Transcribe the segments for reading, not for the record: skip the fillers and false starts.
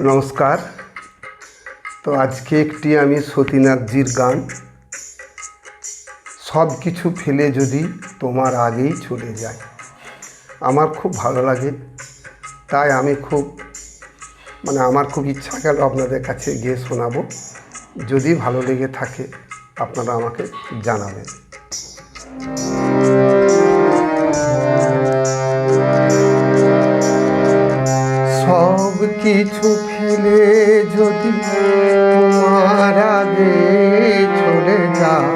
নমস্কার। তো আজকে একটি আমি সতীনাথজির গান, সব কিছু ফেলে যদি তোমার আগেই চলে যায়, আমার খুব ভালো লাগে। তাই আমি আমার খুব ইচ্ছা গেল আপনাদের কাছে গিয়ে শোনাবো। যদি ভালো লেগে থাকে আপনারা আমাকে জানাবেন। সব কিছু ফেলে যদি তোমার আগে চলে যায়,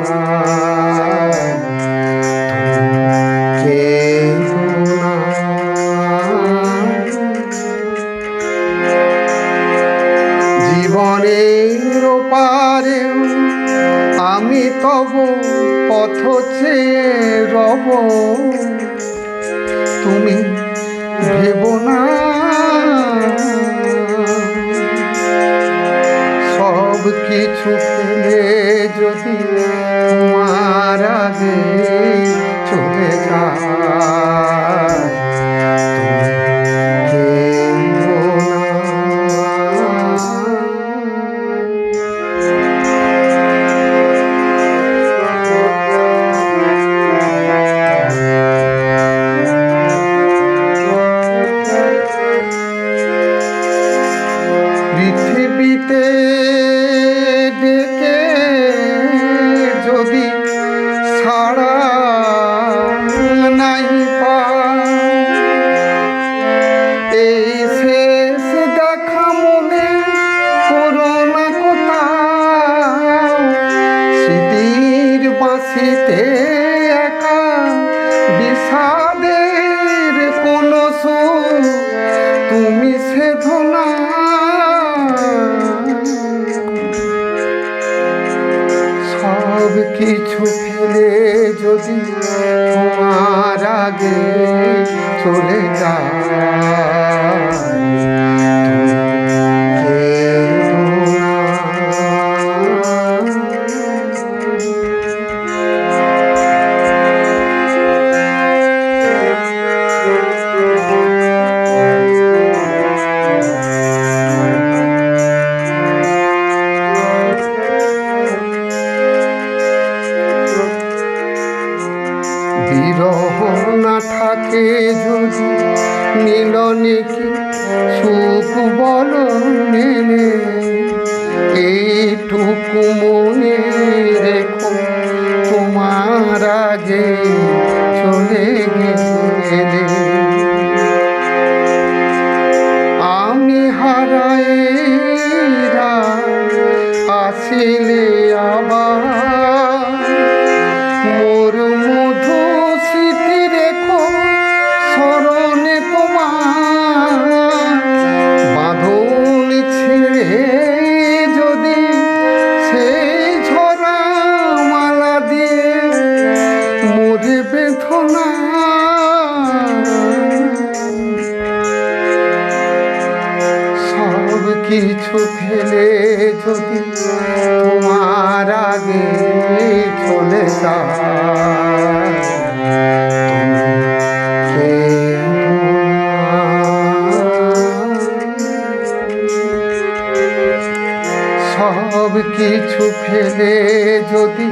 জীবনের ওপারে আমি তব পথ চেয়ে রব, তুমি ভেবো না। সব কিছু ফেলে যদি তোমার আগে চলে যায়, পৃথিবীতে ডেকে যদি সাড়া নাই পাই, এই শেষ দেখা মনে করো না কোথাও, স্মৃতির বাঁশিতে একা বিষাদের কোনো সুর তুমি সেধো না। সব কিছু ফেলে যদি তোমার আগে চলে যায়, বিরহ না থাকে যদি মিলনে কি সুখ বলো মেলে, এইটুকু মনে রেখো তোমার আগে চলে গেলে। আমি হারাই আসিলে আবার মোর মধু স্মৃতি রেখো স্মরণে তোমার, বাঁধন ছিঁড়ে যদি সেই ঝরা মালা দিয়ে মোরে বেঁধো না। সব কিছু ফেলে যদি তোমার আগে চলে যায়, সব কিছু ফেলে যদি